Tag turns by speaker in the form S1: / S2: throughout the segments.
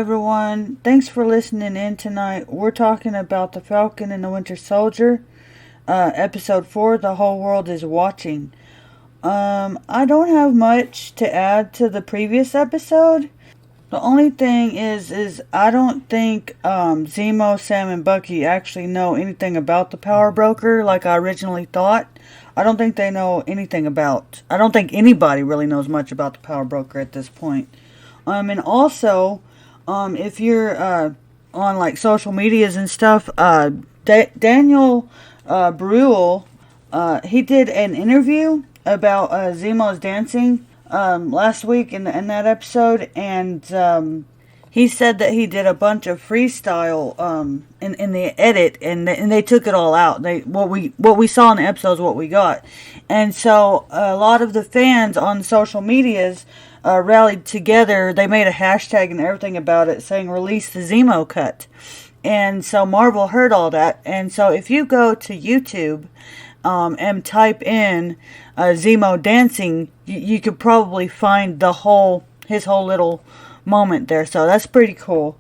S1: everyone. Thanks for listening in tonight. We're talking about the Falcon and the Winter Soldier, episode 4, The Whole World is Watching. I don't have much to add to the previous episode. The only thing is I don't think Zemo, Sam, and Bucky actually know anything about the Power Broker like I originally thought. I don't think they know anything about... I don't think anybody really knows much about the Power Broker at this point. And also, if you're on like social medias and stuff, Daniel Bruhl, he did an interview about Zemo's dancing last week in that episode, and he said that he did a bunch of freestyle in the edit, and they took it all out. What we saw in the episode is what we got, and so a lot of the fans on social medias rallied together. They made a hashtag and everything about it, saying "Release the Zemo cut," and so Marvel heard all that, and so if you go to YouTube and type in Zemo dancing, you could probably find his whole little moment there. So that's pretty cool.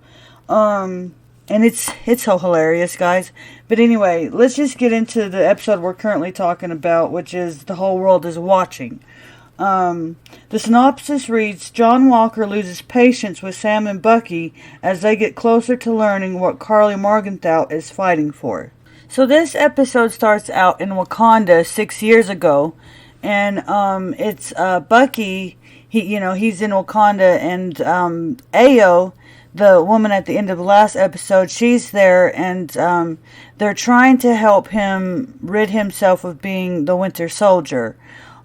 S1: And it's so hilarious, guys. But anyway, let's just get into the episode we're currently talking about, which is The Whole World is Watching. The synopsis reads, John Walker loses patience with Sam and Bucky as they get closer to learning what Karli Morgenthau is fighting for. So this episode starts out in Wakanda 6 years ago, and it's Bucky. He's in Wakanda, and Ayo, the woman at the end of the last episode, she's there, and they're trying to help him rid himself of being the Winter Soldier.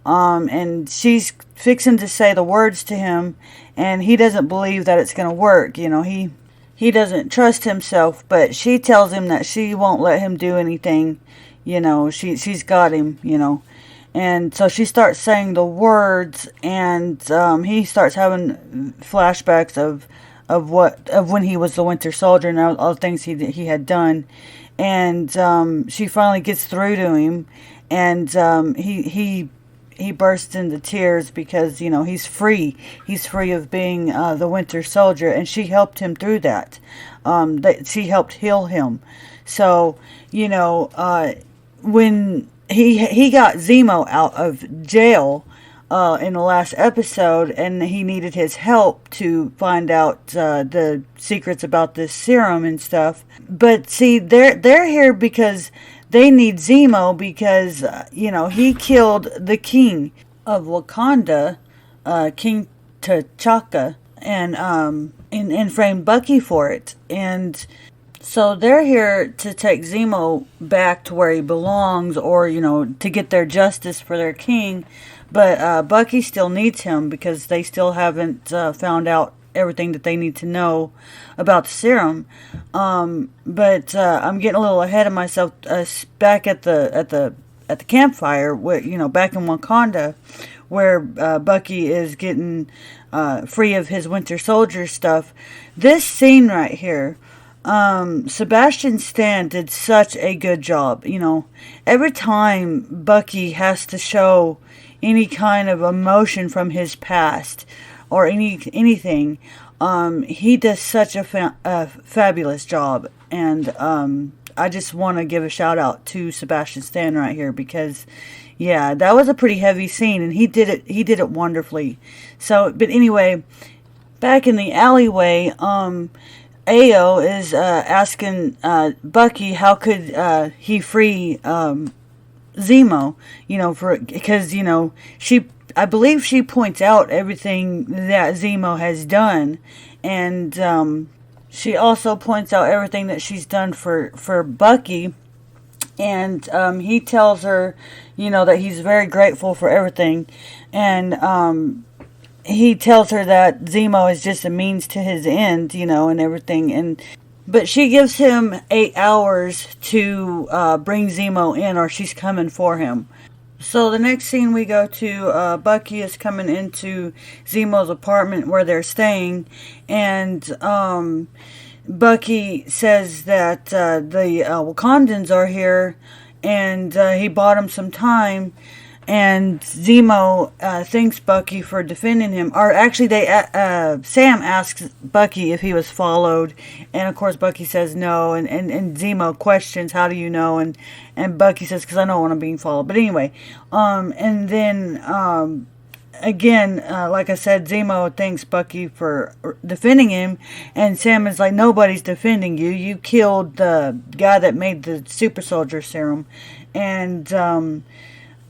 S1: And she's fixing to say the words to him, and he doesn't believe that it's going to work. He doesn't trust himself, but she tells him that she won't let him do anything. She's got him, And so she starts saying the words, and he starts having flashbacks of when he was the Winter Soldier and all the things he had done. And she finally gets through to him, and he bursts into tears because, he's free. He's free of being the Winter Soldier, and she helped him through that. She helped heal him. So, when he got Zemo out of jail in the last episode, and he needed his help to find out the secrets about this serum and stuff. But see, they're here because they need Zemo because, he killed the king of Wakanda, King T'Chaka, and framed Bucky for it. And so they're here to take Zemo back to where he belongs, or, to get their justice for their king. But Bucky still needs him because they still haven't found out everything that they need to know about the serum. But I'm getting a little ahead of myself. Back at the campfire, where, back in Wakanda, where Bucky is getting free of his Winter Soldier stuff. This scene right here, Sebastian Stan did such a good job. Every time Bucky has to show any kind of emotion from his past or anything, he does such a fabulous job. And I just want to give a shout out to Sebastian Stan right here because, yeah, that was a pretty heavy scene, and he did it wonderfully. So, but anyway, back in the alleyway, Ayo is asking Bucky how could he free Zemo, because I believe she points out everything that Zemo has done, and she also points out everything that she's done for Bucky, and he tells her, that he's very grateful for everything, and he tells her that Zemo is just a means to his end, and everything, but she gives him 8 hours to bring Zemo in, or she's coming for him. So the next scene we go to, Bucky is coming into Zemo's apartment where they're staying, and Bucky says that the Wakandans are here, and he bought him some time, And Zemo thanks Bucky for defending him. Or actually, Sam asks Bucky if he was followed, and of course Bucky says no. And Zemo questions, "How do you know?" And Bucky says, "Because I know when I'm being followed." But anyway, and then again, like I said, Zemo thanks Bucky for defending him, and Sam is like, "Nobody's defending you. You killed the guy that made the super soldier serum," and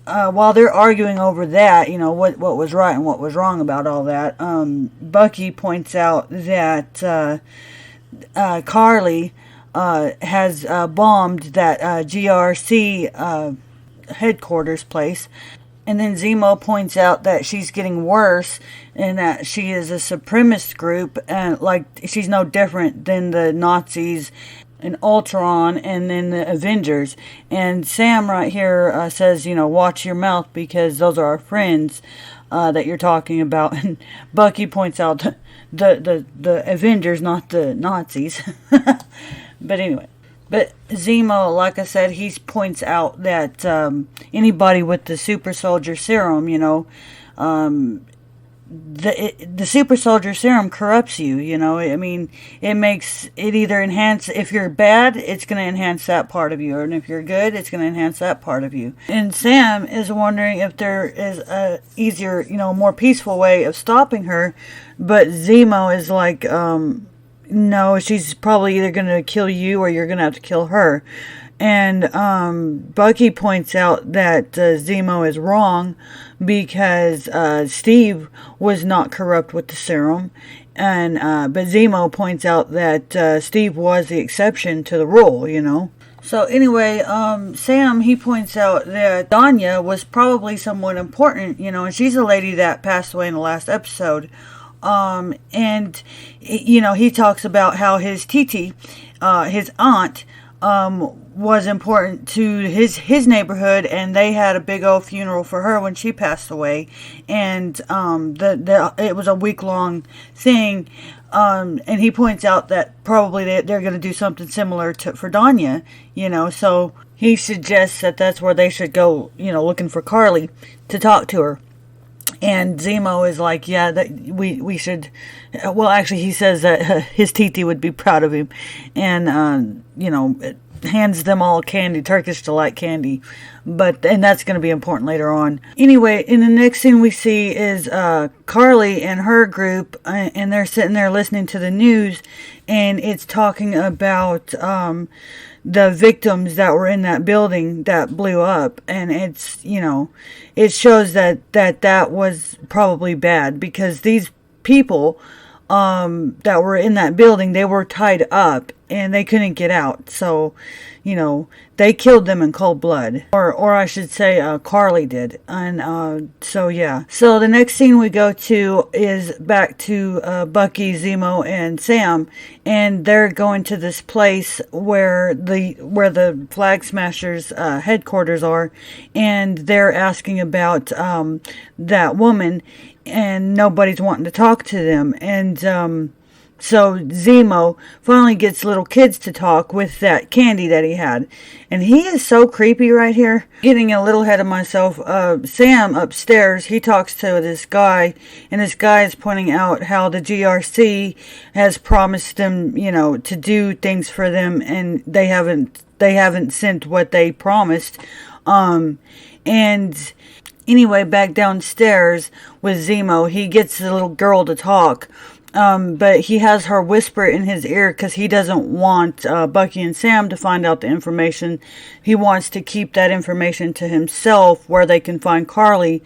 S1: while they're arguing over that, what was right and what was wrong about all that, Bucky points out that Carly has bombed that GRC headquarters place. And then Zemo points out that she's getting worse and that she is a supremacist group, and like she's no different than the Nazis and Ultron and then the Avengers. And Sam right here says, watch your mouth because those are our friends that you're talking about. And Bucky points out the Avengers, not the Nazis. But anyway. But Zemo, like I said, he points out that anybody with the super soldier serum, the super soldier serum corrupts you, I mean, it makes it either enhance, if you're bad, it's going to enhance that part of you, and if you're good, it's going to enhance that part of you. And Sam is wondering if there is a easier, more peaceful way of stopping her, but Zemo is like, no, she's probably either going to kill you or you're going to have to kill her. And Bucky points out that Zemo is wrong because Steve was not corrupt with the serum. And but Zemo points out that Steve was the exception to the rule, So anyway, Sam, he points out that Danya was probably someone important, and she's a lady that passed away in the last episode. And, he talks about how his Titi, his aunt, was important to his neighborhood, and they had a big old funeral for her when she passed away, and it was a week-long thing, and he points out that probably they're going to do something similar for Danya, so he suggests that that's where they should go, looking for Carly to talk to her. And Zemo is like, yeah, that we should. Well, actually, he says that his Titi would be proud of him, and hands them all candy, Turkish delight candy. And that's going to be important later on. Anyway, in the next scene we see is Carly and her group, and they're sitting there listening to the news, and it's talking about the victims that were in that building that blew up, and it's it shows that was probably bad because these people that were in that building, they were tied up and they couldn't get out, so they killed them in cold blood, or I should say Carly did. And so yeah, so the next scene we go to is back to Bucky, Zemo, and Sam, and they're going to this place where the Flag Smashers headquarters are, and they're asking about that woman, and nobody's wanting to talk to them. And so Zemo finally gets little kids to talk with that candy that he had. And he is so creepy right here. Getting a little ahead of myself, Sam upstairs, he talks to this guy, and this guy is pointing out how the GRC has promised them, to do things for them, and they haven't sent what they promised. And anyway, back downstairs with Zemo, he gets the little girl to talk. But he has her whisper in his ear because he doesn't want Bucky and Sam to find out the information. He wants to keep that information to himself where they can find Carly,